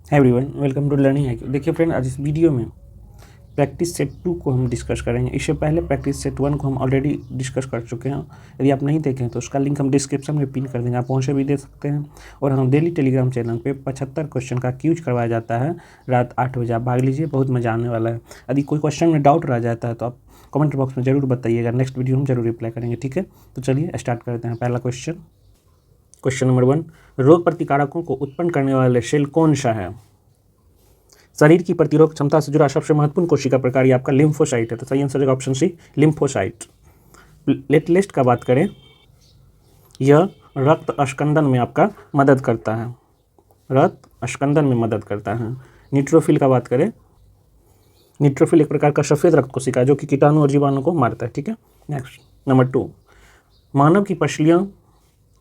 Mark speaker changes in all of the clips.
Speaker 1: है everyone, welcome to Learning IQ। देखिए friend, आज इस वीडियो में प्रैक्टिस सेट 2 को हम डिस्कस करेंगे। इससे पहले प्रैक्टिस सेट 1 को हम ऑलरेडी डिस्कस कर चुके हैं। यदि आप नहीं देखें तो उसका लिंक हम डिस्क्रिप्शन में पिन कर देंगे, आप वहाँ से भी दे सकते हैं। और हम डेली टेलीग्राम चैनल पे 75 क्वेश्चन का क्यूज करवाया जाता है रात 8 बजे। आप भाग लीजिए, बहुत मजा आने वाला है। यदि कोई क्वेश्चन में डाउट रह जाता है तो आप कमेंट बॉक्स में ज़रूर बताइएगा, नेक्स्ट वीडियो हम जरूर रिप्लाई करेंगे, ठीक है। तो चलिए स्टार्ट करते हैं। पहला क्वेश्चन नंबर 1, रोग प्रतिकारकों को उत्पन्न करने वाले सेल कौन सा है? शरीर की प्रतिरोध क्षमता से जुड़ा सबसे महत्वपूर्ण कोशिका प्रकार ये आपका लिम्फोसाइट है, तो सही आंसर है ऑप्शन सी, लिम्फोसाइट। प्लेटलेट का बात करें, यह रक्त अस्कंदन में आपका मदद करता है, रक्त अस्कंदन में मदद करता है। न्यूट्रोफिल का बात करें, न्यूट्रोफिल एक प्रकार का सफ़ेद रक्त कोशिका है जो कि कीटाणु और जीवाणु को मारता है, ठीक है। नेक्स्ट नंबर 2, मानव की पसलियाँ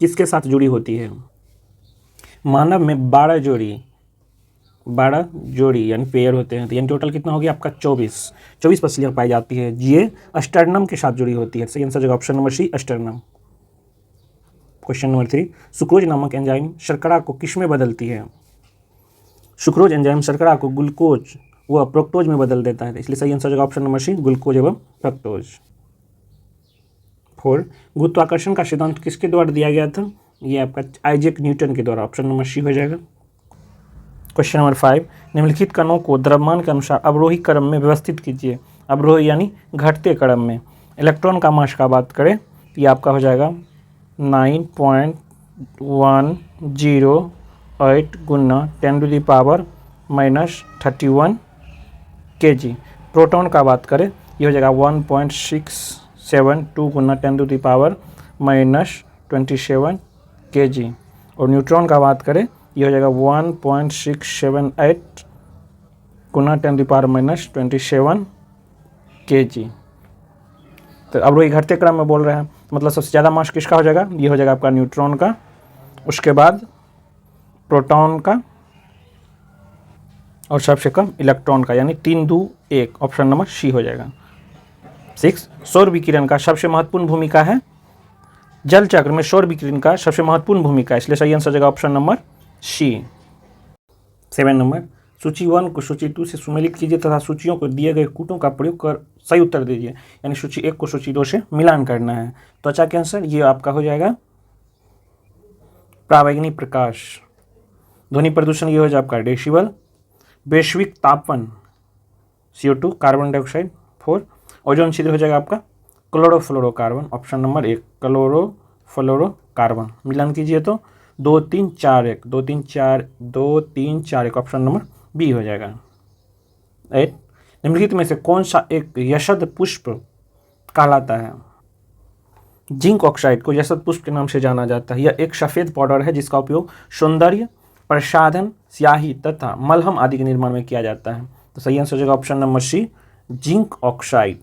Speaker 1: किसके साथ जुड़ी होती है? मानव में 12 जोड़ी यानी पेयर होते हैं, तो यानी टोटल कितना हो गया आपका 24 पसलियाँ पाई जाती है। ये अस्टर्नम के साथ जुड़ी होती है, सही आंसर जगह ऑप्शन नंबर सी, अस्टर्नम। क्वेश्चन नंबर 3, सुक्रोज नामक एंजाइम शर्करा को किस में बदलती है? सुक्रोज एंजाइम शर्करा को ग्लूकोज व फ्रुक्टोज में बदल देता है, इसलिए सही आंसर जगह ऑप्शन नंबर सी, ग्लूकोज एवं फ्रुक्टोज। 4, गुरुत्वाकर्षण का सिद्धांत किसके द्वारा दिया गया था? ये आपका आइजैक न्यूटन के द्वारा, ऑप्शन नंबर सी हो जाएगा। क्वेश्चन नंबर 5, निम्नलिखित कणों को द्रव्यमान के अनुसार अवरोही क्रम में व्यवस्थित कीजिए। अवरोही यानी घटते क्रम में। इलेक्ट्रॉन का मास का बात करें तो ये आपका हो जाएगा 9.108 गुना 10⁻⁻31 kg। प्रोटॉन का बात करें ये हो जाएगा 1.672 गुना 10⁻⁻27 kg। और न्यूट्रॉन का बात करें ये हो जाएगा 1.678 गुना 10⁻⁻27 kg। तो अब वही घटते क्रम में बोल रहे हैं, मतलब सबसे ज़्यादा मास किसका हो जाएगा? ये हो जाएगा आपका न्यूट्रॉन का, उसके बाद प्रोटॉन का, और सबसे कम इलेक्ट्रॉन का, यानी 3-2-1, ऑप्शन नंबर सी हो जाएगा। 6, सौर विकिरण का सबसे महत्वपूर्ण भूमिका है। जल चक्र में सौर विकिरण का सबसे महत्वपूर्ण भूमिका है, इसलिए सही आंसर हो जाएगा ऑप्शन नंबर सी। 7 नंबर, सूची 1 को सूची 2 से सुमेलित कीजिए तथा सूचियों को दिए गए कूटों का प्रयोग कर सही उत्तर दीजिए, यानी सूची 1 को सूची 2 से मिलान करना है। त्वचा कैंसर ये आपका हो जाएगा पराबैंगनी प्रकाश। ध्वनि प्रदूषण ये हो जाएगा आपका डेसिबल। वैश्विक तापन CO2 कार्बन डाइऑक्साइड। 4, ओजोन छिद्र हो जाएगा आपका क्लोरोफ्लोरोकार्बन, ऑप्शन नंबर 1, क्लोरोफ्लोरोकार्बन। मिलान कीजिए तो 2-3-4-1, ऑप्शन नंबर बी हो जाएगा। 8, निम्नलिखित में से कौन सा एक यशद पुष्प कहलाता है? जिंक ऑक्साइड को यशद पुष्प के नाम से जाना जाता है। यह एक सफ़ेद पाउडर है जिसका उपयोग सौंदर्य प्रसाधन, स्याही तथा मलहम आदि के निर्माण में किया जाता है, तो सही आंसर हो जाएगा option number C, zinc oxide,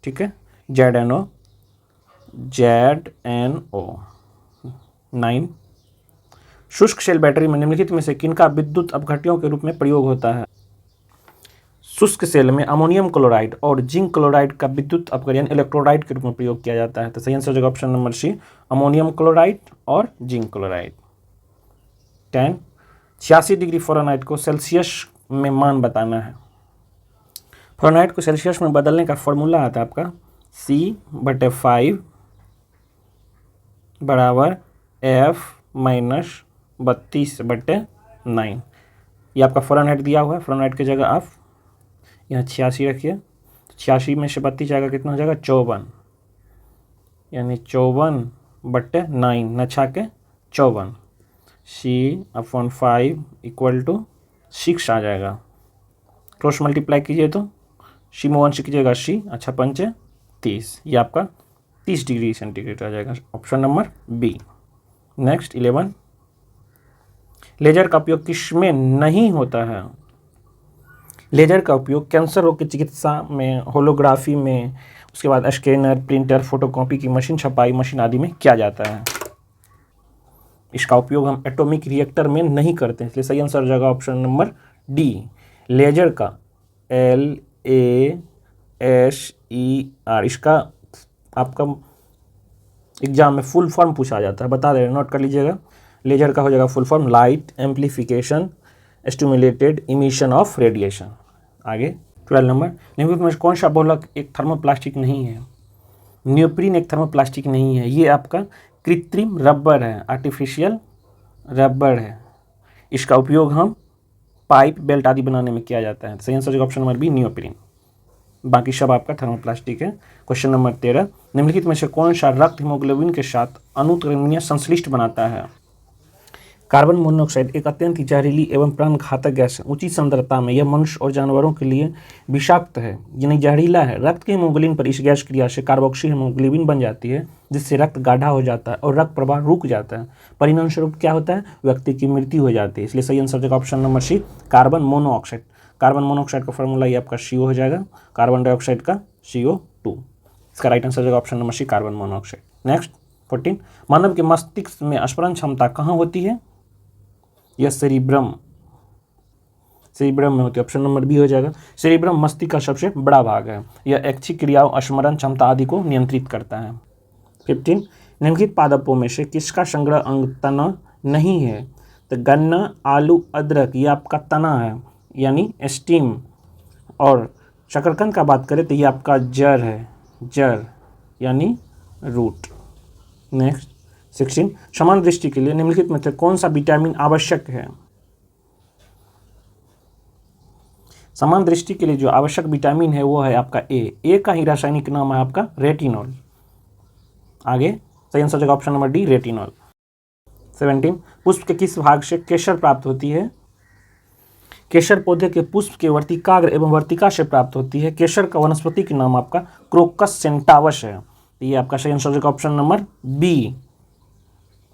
Speaker 1: ठीक है। ZNO। 9, शुष्क सेल बैटरी में निम्नलिखित में से किनका विद्युत अपघट्यों के रूप में प्रयोग होता है? शुष्क सेल में अमोनियम क्लोराइड और जिंक क्लोराइड का विद्युत अपघट्य यानी इलेक्ट्रोलाइट के रूप में प्रयोग किया जाता है, तो सही आंसर हो जाएगा option number C, ammonium chloride और जिंक क्लोराइड। 10, 86 डिग्री फ़ारेनहाइट को सेल्सियस में मान बताना है। फ़ारेनहाइट को सेल्सियस में बदलने का फॉर्मूला आता है आपका C/5 बराबर F-32/9। ये आपका फ़ारेनहाइट दिया हुआ है। फ़ारेनहाइट की जगह आप यहाँ 86 रखिए, तो 86 में से 32 जाएगा, कितना हो जाएगा 54, यानी 54/9 न छा के 54। C/5 = 6 आ जाएगा। क्रॉस मल्टीप्लाई कीजिए तो C में 1 से कीजिएगा C, अच्छा 5 30, ये आपका 30 डिग्री सेंटीग्रेड आ जाएगा, option number B. Next 11, laser का उपयोग किस में नहीं होता है? लेजर का उपयोग कैंसर रोग की चिकित्सा में, होलोग्राफी में, उसके बाद स्कैनर, प्रिंटर, फोटोकॉपी की मशीन, छपाई मशीन आदि में किया जाता है। इसका उपयोग हम एटॉमिक रिएक्टर में नहीं करते हैं, इसलिए सही आंसर हो जाएगा ऑप्शन नंबर डी, लेजर का LASER। इसका आपका एग्जाम में फुल फॉर्म पूछा जाता है, बता दे रहे, नोट कर लीजिएगा। लेजर का हो जाएगा full form light amplification stimulated emission of radiation. आगे 12 नंबर, निम्नलिखित में से कौन सा बहुलक एक थर्मोप्लास्टिक नहीं है? नियोप्रीन एक थर्मोप्लास्टिक नहीं है, ये आपका कृत्रिम रबर है, आर्टिफिशियल रबर है। इसका उपयोग हम पाइप बेल्ट आदि बनाने में किया जाता है। सही answer option number B neoprene. बाकी सब आपका थर्मोप्लास्टिक है। क्वेश्चन नंबर 13, निम्नलिखित में से कौन सा रक्त हीमोग्लोबिन के साथ अनुक्रमणीय संश्लिष्ट बनाता है? कार्बन मोनोऑक्साइड एक अत्यंत ही जहरीली एवं प्राणघातक गैस है। ऊंची सांद्रता में यह मनुष्य और जानवरों के लिए विषाक्त है, यानी जहरीला है। रक्त के हीमोग्लोबिन पर इस गैस क्रिया से कार्बोक्सी हीमोग्लोबिन बन जाती है, जिससे रक्त गाढ़ा हो जाता है और रक्त प्रवाह रुक जाता है। परिणाम स्वरूप क्या होता है? व्यक्ति की मृत्यु हो जाती है। इसलिए सही answer option number C carbon monoxide. Carbon monoxide का फॉर्मूला ये आपका CO हो जाएगा, कार्बन डाइऑक्साइड का CO2। इसका right answer option number C carbon monoxide. Next 14, मानव के मस्तिष्क में स्मरण क्षमता कहाँ होती है? यह सेरिब्रम में होती है। ऑप्शन नंबर बी हो जाएगा। सेरिब्रम मस्तिष्क का सबसे बड़ा भाग है। यह ऐच्छिक क्रियाओं, स्मरण क्षमता आदि को नियंत्रित करता है। 15, निम्नलिखित पादपों में से किसका संग्रह अंग तना नहीं है? तो गन्ना, आलू, अदरक, ये आपका तना है, यानी स्टीम। और शकरकंद का बात करें तो ये आपका जड़ है, जड़ यानी रूट। नेक्स्ट 16, समान दृष्टि के लिए निम्नलिखित में से कौन सा विटामिन आवश्यक है? समान दृष्टि के लिए जो आवश्यक विटामिन है वो है आपका ए का ही रासायनिक नाम है आपका रेटिनॉल। आगे सही आंसर जगह ऑप्शन नंबर डी रेटिनॉल। 17, पुष्प के किस भाग से केसर प्राप्त होती है? केसर पौधे के पुष्प के वर्तिकाग्र एवं वर्तिका से प्राप्त होती है। केसर का वनस्पति का नाम आपका क्रोकस सेंटावस है। ये आपका सही आंसर जगह ऑप्शन नंबर बी।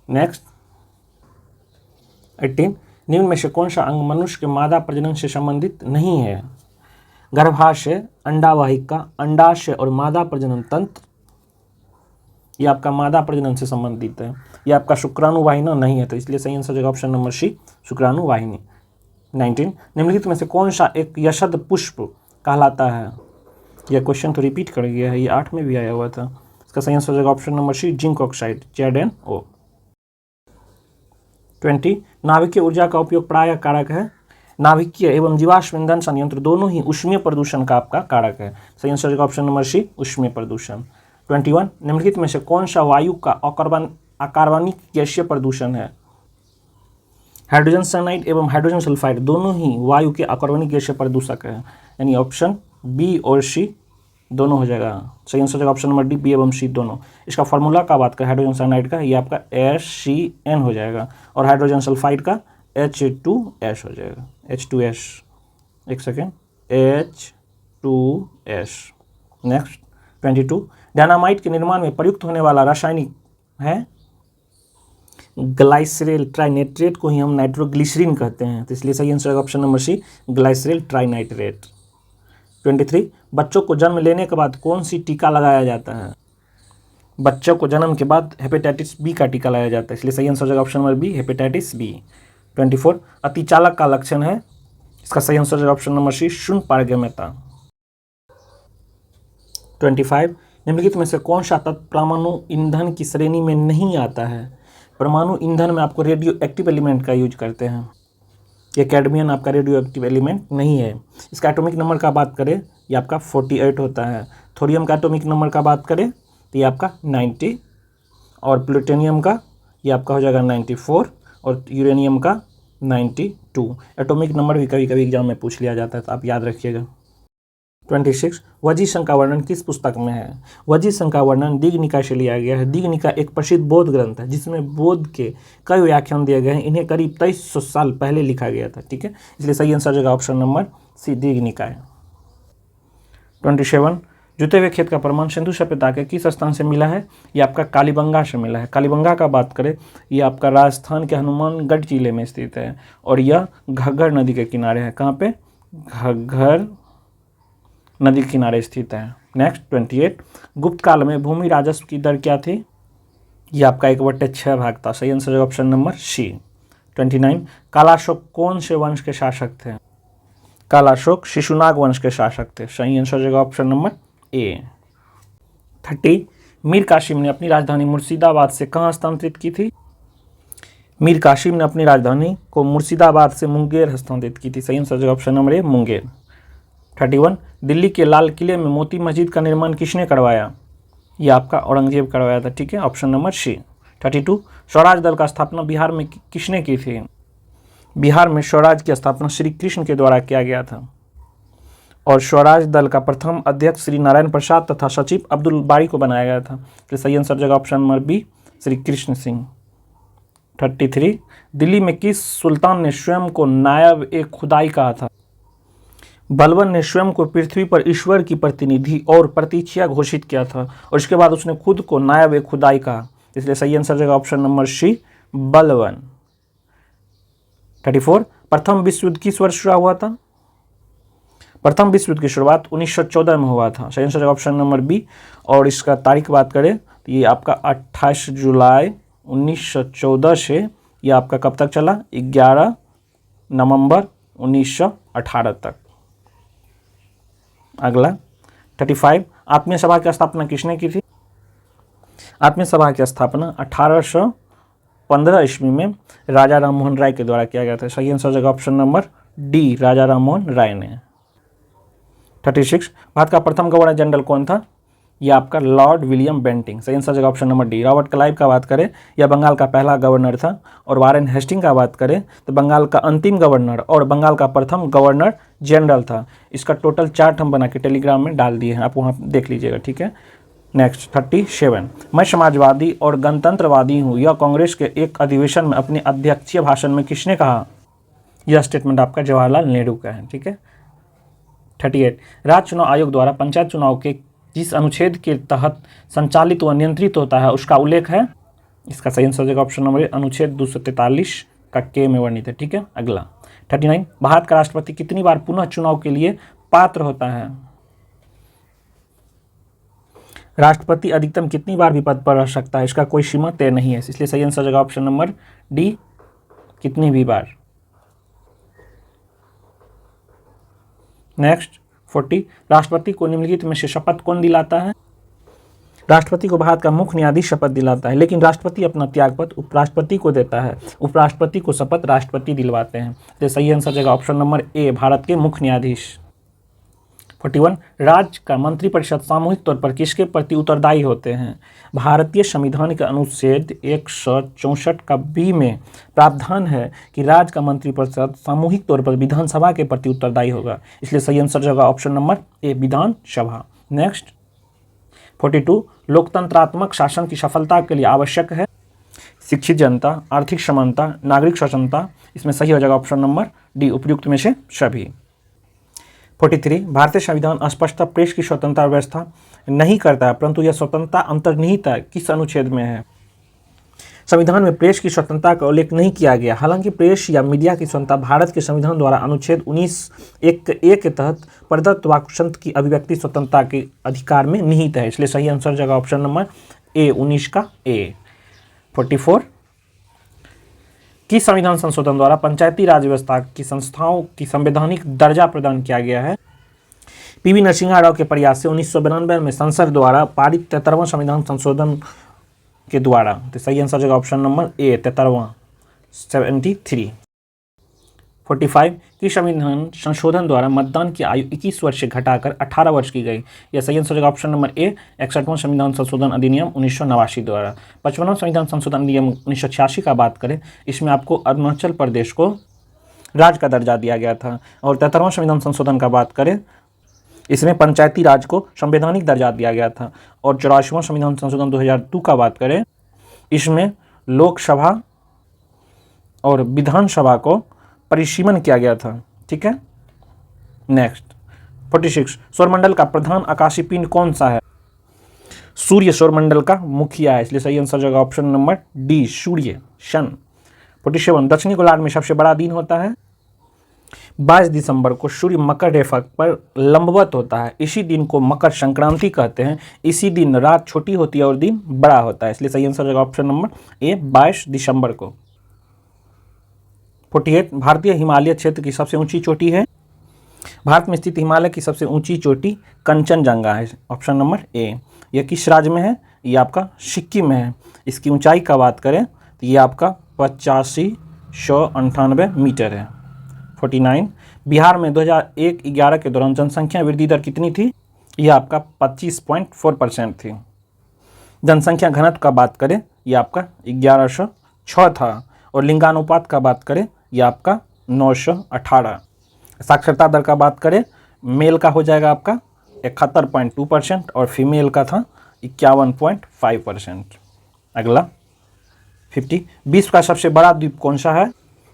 Speaker 1: नेक्स्ट 18, निम्न में से कौन सा अंग मनुष्य के मादा प्रजनन से संबंधित नहीं है? गर्भाशय, अंडावाहिका, अंडाशय और मादा प्रजनन तंत्र, ये आपका मादा प्रजनन से संबंधित है। ये आपका शुक्राणुवाहिनी नहीं है, तो इसलिए सही आंसर जगह ऑप्शन नंबर सी शुक्राणुवाहिनी। 19, निम्नलिखित में से कौन सा एक यशद पुष्प कहलाता है? यह क्वेश्चन तो रिपीट कर गया है, ये 8 में भी आया हुआ था। इसका सही आंसर जगह option number C zinc oxide, ZnO। 20, नाभिकीय ऊर्जा का उपयोग प्रायः कारक है। नाभिकीय एवं जीवाश्म ईंधन संयंत्र दोनों ही ऊष्मीय प्रदूषण का आपका कारक है। सही आंसर का ऑप्शन नंबर सी ऊष्मीय प्रदूषण। 21, निम्नलिखित में से कौन सा वायु का अकार्बनिक गैसीय प्रदूषण है? हाइड्रोजन साइनाइड एवं हाइड्रोजन सल्फाइड दोनों ही वायु के अकार्बनिक गैसीय प्रदूषक है, यानी ऑप्शन बी और सी दोनों हो जाएगा। सही answer option number D B एवं सी दोनों। इसका फॉर्मूला का बात करें हाइड्रोजन साइनाइड का, ये आपका HCN हो जाएगा और हाइड्रोजन सल्फाइड का H2S हो जाएगा, H2S। एक सेकेंड, H2S। नेक्स्ट 22, डायनामाइट के निर्माण में प्रयुक्त होने वाला रासायनिक है ग्लाइसरेल ट्राइनेट्रेट को ही हम नाइट्रोग्लिसरीन कहते हैं, तो इसलिए सही answer option number C glyceryl trinitrate. 23, बच्चों को जन्म लेने के बाद कौन सी टीका लगाया जाता है? बच्चों को जन्म के बाद हेपेटाइटिस बी का टीका लगाया जाता है, इसलिए सही answer option number B hepatitis B. 24, अतिचालक का लक्षण है, इसका सही आंसर ऑप्शन नंबर सी शून्य पारगम्यता। 25, निम्नलिखित में से कौन सा तत्व परमाणु ईंधन की श्रेणी में नहीं आता है? परमाणु ईंधन में आपको रेडियो एक्टिव एलिमेंट का यूज करते हैं। ये कैडमियम आपका रेडियो एक्टिव एलिमेंट नहीं है। इसका एटॉमिक नंबर का बात करें ये आपका 48 होता है। थोरियम का एटॉमिक नंबर का बात करें तो ये आपका 90 और प्लूटोनियम का ये आपका हो जाएगा 94 और यूरेनियम का 92। एटॉमिक नंबर भी कभी कभी एग्जाम में पूछ लिया जाता है, तो आप याद रखिएगा। 26, वज्रसंघ का वर्णन किस पुस्तक में है? वज्रसंघ का वर्णन दीघनिकाय से लिया गया है। दीघनिकाय एक प्रसिद्ध बौद्ध ग्रंथ है जिसमें बौद्ध के कई व्याख्यान दिए गए हैं। इन्हें करीब 2300 साल पहले लिखा गया था, ठीक है, इसलिए सही आंसर जगह ऑप्शन नंबर सी दीघनिकाय। 27, जुते हुए खेत का प्रमाण सिंधु सभ्यता के किस स्थान से मिला है? ये आपका कालीबंगा से मिला है। कालीबंगा का बात करें ये आपका राजस्थान के हनुमानगढ़ जिले में स्थित है और यह घग्गर नदी के किनारे है। कहाँ पे? घग्गर नदी के किनारे स्थित है। नेक्स्ट 28, गुप्त काल में भूमि राजस्व की दर क्या थी? ये आपका 1/6 भाग था। सही आंसर ऑप्शन नंबर सी। 29, कालाशोक कौन से वंश के शासक थे? कालाशोक शिशुनाग वंश के शासक थे। सही आंसर जगह option number A. 30, Mir Qasim ने अपनी राजधानी मुर्शिदाबाद से कहाँ स्थानांतरित की थी? मीर कासिम ने अपनी राजधानी को मुर्शिदाबाद से मुंगेर हस्तांतरित की थी। सही आंसर जगह ऑप्शन नंबर ए मुंगेर। 31 दिल्ली के लाल किले में मोती मस्जिद का निर्माण किसने करवाया? यह आपका औरंगजेब करवाया था। ठीक है, ऑप्शन नंबर सी। 32 स्वराज दल का स्थापना बिहार में किसने की थी? बिहार में स्वराज की स्थापना श्री कृष्ण के द्वारा किया गया था और स्वराज दल का प्रथम अध्यक्ष श्री नारायण प्रसाद तथा सचिव अब्दुल बारी को बनाया गया था। तो सही आंसर जगह option number B Shri Krishna Singh. 33 Delhi में किस सुल्तान ने स्वयं को नायब ए खुदाई कहा था? बलबन ने स्वयं को पृथ्वी पर ईश्वर की प्रतिनिधि और प्रतीक्षा घोषित किया था और इसके बाद उसने खुद को नायब ए खुदाई कहा, इसलिए सही आंसर जगह ऑप्शन नंबर सी बलबन। 34 प्रथम विश्व युद्ध किस वर्ष शुरू हुआ था? प्रथम विश्व युद्ध की शुरुआत 1914 में हुआ था। सही आंसर ऑप्शन नंबर बी। और इसका तारीख बात करें तो ये आपका 28 जुलाई 1914 से ये आपका कब तक चला? 11 नवंबर 1918 तक। अगला 35 आत्मीय सभा की स्थापना किसने की थी? आत्मीय सभा की स्थापना 1815 ईस्वी में राजा राममोहन राय के द्वारा किया गया था। सही आंसर जगह option number D Raja Rammohan Roy ने। 36 भारत का प्रथम गवर्नर जनरल कौन था? यह आपका लॉर्ड विलियम बेंटिंग। सही आंसर जगह option number D. Robert Clive का बात करें, यह बंगाल का पहला गवर्नर था। और वारेन हेस्टिंग का बात करें तो बंगाल का अंतिम गवर्नर और बंगाल का प्रथम गवर्नर जनरल था। इसका टोटल चार्ट हम बना के टेलीग्राम में डाल दिए हैं, आप वहाँ देख लीजिएगा। ठीक है, नेक्स्ट 37 मैं समाजवादी और गणतंत्रवादी हूँ, यह कांग्रेस के एक अधिवेशन में अपने अध्यक्षीय भाषण में किसने कहा? यह स्टेटमेंट आपका जवाहरलाल नेहरू का है। ठीक है, 38 राज्य चुनाव आयोग द्वारा पंचायत चुनाव के जिस अनुच्छेद के तहत संचालित व नियंत्रित होता है उसका उल्लेख है? इसका सही आंसर जगह ऑप्शन नंबर अनुच्छेद 243 का के में वर्णित है। ठीक है, अगला 39 भारत का राष्ट्रपति कितनी बार पुनः चुनाव के लिए पात्र होता है? राष्ट्रपति अधिकतम कितनी बार भी पद पर रह सकता है, इसका कोई सीमा तय नहीं है, इसलिए सही आंसर जगह ऑप्शन नंबर डी कितनी भी बार। नेक्स्ट 40 राष्ट्रपति को निम्नलिखित में से शपथ कौन दिलाता है? राष्ट्रपति को भारत का मुख्य न्यायाधीश शपथ दिलाता है, लेकिन राष्ट्रपति अपना त्यागपत्र उपराष्ट्रपति को देता है, उपराष्ट्रपति को शपथ राष्ट्रपति दिलवाते हैं। तो सही आंसर जगह ऑप्शन नंबर ए भारत के मुख्य न्यायाधीश। 41 राज्य का मंत्रिपरिषद सामूहिक तौर पर किसके प्रति उत्तरदायी होते हैं? भारतीय संविधान के अनुच्छेद 164 का बी में प्रावधान है कि राज्य का मंत्रिपरिषद सामूहिक तौर पर विधानसभा के प्रति उत्तरदायी होगा, इसलिए सही आंसर जगह ऑप्शन नंबर ए विधानसभा। नेक्स्ट 42 लोकतंत्रात्मक शासन की सफलता के लिए आवश्यक है? शिक्षित जनता, आर्थिक समानता, नागरिक स्वतंत्रता, इसमें सही हो जाएगा ऑप्शन नंबर डी उपयुक्त में से सभी। 43 भारतीय संविधान स्पष्टतः प्रेस की स्वतंत्रता व्यवस्था नहीं करता है, परंतु यह स्वतंत्रता अंतर्निहित है किस अनुच्छेद में है? संविधान में प्रेस की स्वतंत्रता का उल्लेख नहीं किया गया, हालांकि प्रेस या मीडिया की स्वतंत्रता भारत के संविधान द्वारा अनुच्छेद 19(1) के तहत प्रदत्त वाक् स्वतंत्र की अभिव्यक्ति स्वतंत्रता के अधिकार में निहित है, इसलिए सही आंसर जगह ऑप्शन नंबर ए 19 का ए। 44 किस संविधान संशोधन द्वारा पंचायती राज व्यवस्था की संस्थाओं की संवैधानिक दर्जा प्रदान किया गया है? पीवी नरसिम्हा राव के प्रयास से 1992 में संसद द्वारा पारित 73वां संविधान संशोधन के द्वारा। तो सही आंसर जगह ऑप्शन नंबर ए 73वां 73। 45 की संविधान संशोधन द्वारा मतदान की आयु 21 वर्ष से घटाकर 18 वर्ष की गई, यह सही आंसर जगह ऑप्शन नंबर ए 61वां संविधान संशोधन अधिनियम 1989 द्वारा। 55वां संविधान संशोधन अधिनियम 1986 का बात करें, इसमें आपको अरुणाचल प्रदेश को राज्य का दर्जा दिया गया था। और 73वां संविधान संशोधन का बात करें, इसमें पंचायती राज को संवैधानिक दर्जा दिया गया था। और 84वां संविधान संशोधन 2002 का बात करें, इसमें लोकसभा और विधानसभा को परिसीमन किया गया था। ठीक है, नेक्स्ट 46 सौरमंडल का प्रधान आकाशीय पिंड कौन सा है? सूर्य सौरमंडल का मुखिया है, इसलिए सही आंसर जगह ऑप्शन नंबर डी सूर्य सन। 47 दक्षिणी गोलार्ध में सबसे बड़ा दिन होता है? 22 दिसंबर को सूर्य मकर रेखा पर लंबवत होता है, इसी दिन को मकर संक्रांति कहते हैं। इसी दिन रात छोटी होती है और दिन बड़ा होता है, इसलिए सही आंसर जगह ऑप्शन नंबर ए 22 दिसंबर को। 48 भारतीय हिमालय क्षेत्र की सबसे ऊंची चोटी है? भारत में स्थित हिमालय की सबसे ऊंची चोटी कंचनजंगा है, ऑप्शन नंबर ए। यह किस राज्य में है? ये आपका सिक्किम में है। इसकी ऊंचाई का बात करें तो ये आपका
Speaker 2: 8598 मीटर है। 49, बिहार में 2001-11 के दौरान जनसंख्या वृद्धि दर कितनी थी? यह आपका 25.4% थी। जनसंख्या घनत्व का बात करें, यह आपका 1106 था, और लिंगानुपात का बात करें, यह आपका 918। साक्षरता दर का बात करें, मेल का हो जाएगा आपका 71.2% और फीमेल का था 51.5%। अगला 50, विश्व का सबसे बड़ा द्वीप कौन सा है?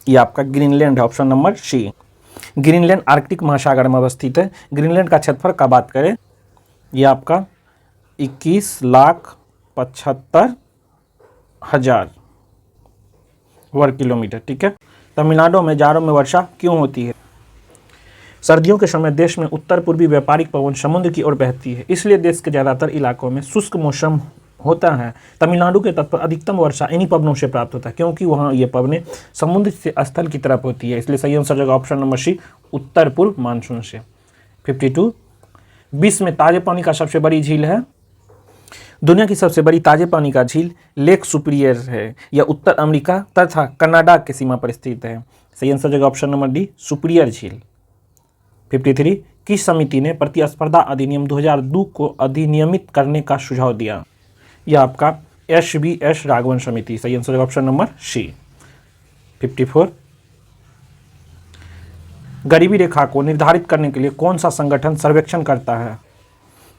Speaker 2: यह आपका ग्रीनलैंड है, option number C. Greenland Arctic महासागर में अवस्थित है। ग्रीनलैंड का क्षेत्रफल का बात करें, यह आपका 21,75,000 वर्ग किलोमीटर, ठीक है। तमिलनाडु में जाड़ों में वर्षा क्यों होती है? सर्दियों के समय देश में उत्तर पूर्वी व्यापारिक पवन समुद्र की ओर बहती है, इसलिए देश के ज़्यादातर इलाकों में शुष्क मौसम होता है। तमिलनाडु के तट पर अधिकतम वर्षा इन्हीं पवनों से प्राप्त होता है, क्योंकि वहाँ ये पवनें समुद्र से स्थल की तरफ होती है, इसलिए सही आंसर होगा ऑप्शन नंबर सी, उत्तर पूर्व मानसून से। 52, विश्व में ताजे पानी का सबसे बड़ी झील है? दुनिया की सबसे बड़ी ताजे पानी का झील लेक सुपीरियर है। यह उत्तर अमेरिका तथा कनाडा की सीमा पर स्थित है। सही आंसर होगा ऑप्शन नंबर डी, सुपीरियर झील। 53, किस समिति ने प्रतिस्पर्धा अधिनियम 2002 को अधिनियमित करने का सुझाव दिया? यह आपका SBS राघवन समिति। सही आंसर होगा ऑप्शन नंबर सी। 54, गरीबी रेखा को निर्धारित करने के लिए कौन सा संगठन सर्वेक्षण करता है?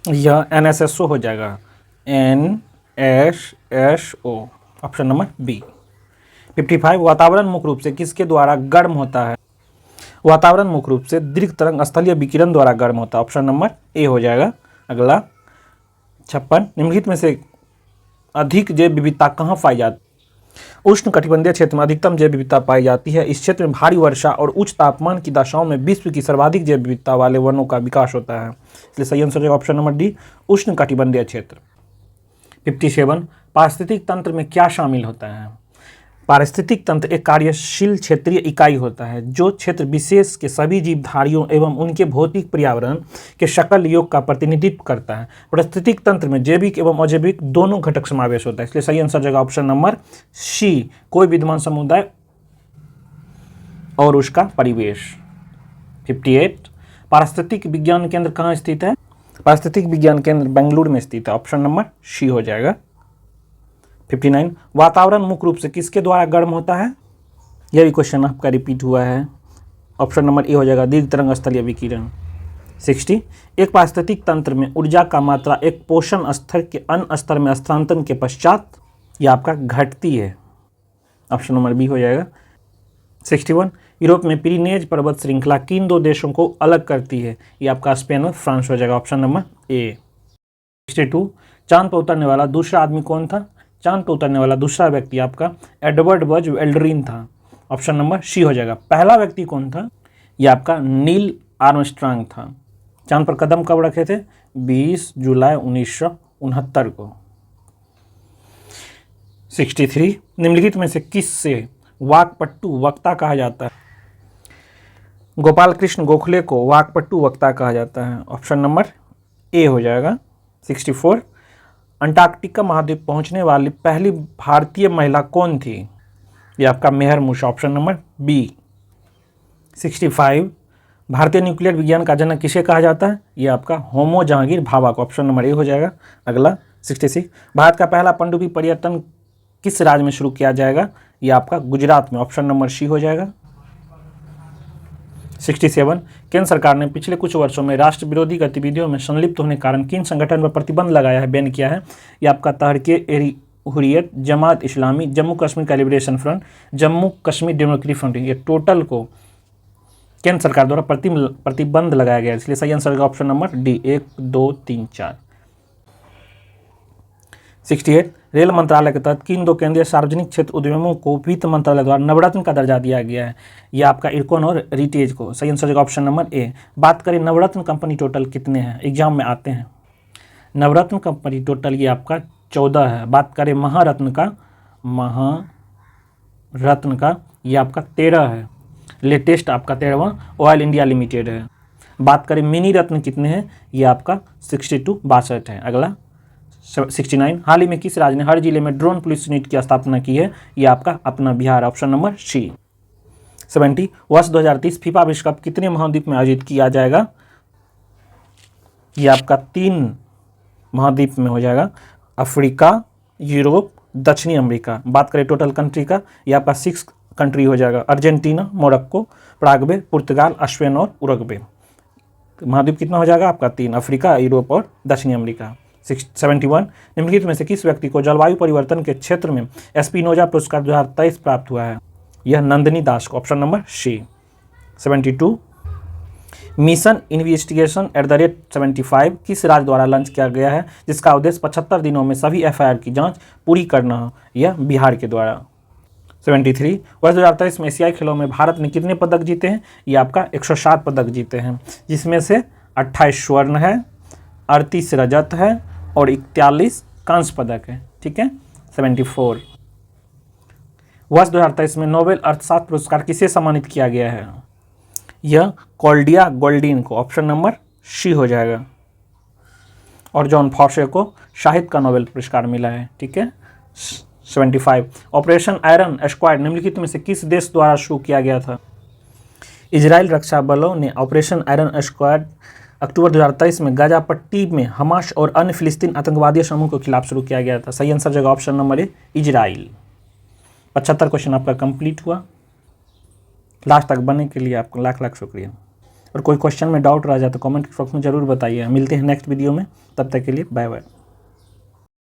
Speaker 2: यह NSSO हो जाएगा, NSSO, ऑप्शन नंबर बी। 55, वातावरण मुख्य रूप से किसके द्वारा गर्म होता है? वातावरण मुख्य रूप से दीर्घ तरंग स्थलीय विकिरण द्वारा गर्म होता है, ऑप्शन नंबर ए हो जाएगा। अगला 56, निम्नलिखित में से अधिक जैव विविधता कहाँ पाई जाती? उष्ण कटिबंधीय क्षेत्र में अधिकतम जैव विविधता पाई जाती है। इस क्षेत्र में भारी वर्षा और उच्च तापमान की दशाओं में विश्व की सर्वाधिक जैव विविधता वाले वनों का विकास होता है, इसलिए सही आंसर है ऑप्शन नंबर डी, उष्ण कटिबंधीय क्षेत्र। 57, पारिस्थितिक तंत्र में क्या शामिल होता है? पारिस्थितिक तंत्र एक कार्यशील क्षेत्रीय इकाई होता है जो क्षेत्र विशेष के सभी जीवधारियों एवं उनके भौतिक पर्यावरण के सकल योग का प्रतिनिधित्व करता है। पारिस्थितिक तंत्र में जैविक एवं अजैविक दोनों घटक समावेश होता है, इसलिए सही आंसर जगह ऑप्शन नंबर सी, कोई विद्यमान समुदाय और उसका परिवेश। 58, पारिस्थितिक विज्ञान केंद्र कहाँ स्थित है? पारिस्थितिक विज्ञान केंद्र बेंगलुरु में स्थित है, ऑप्शन नंबर सी हो जाएगा। 59, वातावरण मुख्य रूप से किसके द्वारा गर्म होता है? यह भी क्वेश्चन आपका रिपीट हुआ है, ऑप्शन नंबर ए हो जाएगा, दीर्घ तरंग स्थलीय विकिरण। 60, एक पारिस्थितिक तंत्र में ऊर्जा का मात्रा एक पोषण स्तर के अन्य स्तर में स्थानांतरण के पश्चात यह आपका घटती है, ऑप्शन नंबर बी हो जाएगा। 61, यूरोप में पिरीनेज पर्वत श्रृंखला किन दो देशों को अलग करती है? ये आपका स्पेन और फ्रांस हो जाएगा, ऑप्शन नंबर ए। 62, चांद पर उतरने वाला दूसरा आदमी कौन था? चांद पर उतरने वाला दूसरा व्यक्ति आपका एडवर्ड बज एल्ड्रिन था, ऑप्शन नंबर सी हो जाएगा। पहला व्यक्ति कौन था? यह आपका नील आर्मस्ट्रांग था। चांद पर कदम कब रखे थे? 20 जुलाई 1969 को। 63, निम्नलिखित में से किस से वाक्पटु वक्ता कहा जाता है? गोपाल कृष्ण गोखले को वाक्पटु वक्ता कहा जाता है, ऑप्शन नंबर ए हो जाएगा। 64, अंटार्कटिका महाद्वीप पहुंचने वाली पहली भारतीय महिला कौन थी? ये आपका मेहर मूसा, ऑप्शन नंबर बी। 65, भारतीय न्यूक्लियर विज्ञान का जनक किसे कहा जाता है? ये आपका होमो जहांगीर भाभा को, ऑप्शन नंबर ए हो जाएगा। अगला 66, भारत का पहला पनडुब्बी पर्यटन किस राज्य में शुरू किया जाएगा? ये आपका गुजरात में, ऑप्शन नंबर सी हो जाएगा। 67, केंद्र सरकार ने पिछले कुछ वर्षों में राष्ट्र विरोधी गतिविधियों में संलिप्त होने के कारण किन संगठन पर प्रतिबंध लगाया है, बैन किया है? ये आपका तहरीके हुर्रियत, जमात इस्लामी, जम्मू कश्मीर का liberation front, Jammu Kashmir democratic front, ये टोटल को केंद्र सरकार द्वारा प्रतिबंध लगाया गया, इसलिए सही आंसर होगा ऑप्शन नंबर डी, 1, 2, 3, 4। 68, रेल मंत्रालय के तहत किन दो केंद्रीय सार्वजनिक क्षेत्र उद्यमों को वित्त मंत्रालय द्वारा नवरत्न का दर्जा दिया गया है? यह आपका इरकॉन और रिटेज को, सही आंसर होगा ऑप्शन नंबर ए। बात करें नवरत्न कंपनी टोटल कितने हैं, एग्जाम में आते हैं। नवरत्न कंपनी टोटल ये आपका 14 है। बात करें महारत्न का ये आपका 13 है। लेटेस्ट आपका 13वां ऑयल इंडिया लिमिटेड है। बात करें मिनी रत्न कितने हैं, ये आपका 62 है। अगला 69। हाल ही में किस राज्य ने हर जिले में ड्रोन पुलिस यूनिट की स्थापना की है? ये आपका अपना बिहार, ऑप्शन नंबर सी। 70। वर्ष 2030 फीफा विश्व कप कितने महाद्वीप में आयोजित किया जाएगा? ये आपका 3 महाद्वीप में हो जाएगा, अफ्रीका, यूरोप, दक्षिणी अमेरिका। बात करें टोटल कंट्री का, ये आपका 6 कंट्री हो जाएगा, अर्जेंटीना, मोरक्को, पराग्वे, पुर्तगाल, स्पेन और उरुग्वे। महाद्वीप कितना हो जाएगा आपका? 3, अफ्रीका, यूरोप और दक्षिणी अमेरिका। 71। निम्नलिखित में से किस व्यक्ति को जलवायु परिवर्तन के क्षेत्र में एस्पिनोजा पुरस्कार 2023 प्राप्त हुआ है? यह नंदिनी दास को, option number C. 72। Mission investigation @75 किस राज्य द्वारा लॉन्च किया गया है, जिसका उद्देश्य 75 दिनों में सभी FIR की जांच पूरी करना हो? यह बिहार के द्वारा। 73। वर्ष 2023 में एशियाई खेलों में भारत ने कितने पदक जीते हैं? ये आपका 107 पदक जीते हैं, जिसमें से 28 स्वर्ण है, 38 रजत है और 41 कांस्य पदक है। ठीक है। 74। वर्ष 2023 में नोबेल अर्थशास्त्र पुरस्कार किसे सम्मानित किया गया है? यह क्लॉडिया गोल्डीन को, ऑप्शन नंबर सी हो जाएगा। और जॉन फॉसे को साहित्य का नोबेल पुरस्कार मिला है। ठीक है। 75। ऑपरेशन आयरन स्क्वाड निम्नलिखित में से किस देश द्वारा शुरू किया गया था? इजराइल रक्षा बलों ने ऑपरेशन आयरन स्क्वाड अक्टूबर 2023 में गाजा पट्टी में हमास और अन्य फिलिस्तीन आतंकवादी समूह के खिलाफ शुरू किया गया था। सही आंसर जगह ऑप्शन नंबर ए, इजराइल। 75 क्वेश्चन आपका कंप्लीट हुआ। लास्ट तक बनने के लिए आपको लाख लाख शुक्रिया। और कोई क्वेश्चन में डाउट रह जाए तो कमेंट बॉक्स में जरूर बताइए। मिलते हैं नेक्स्ट वीडियो में, तब तक के लिए बाय बाय।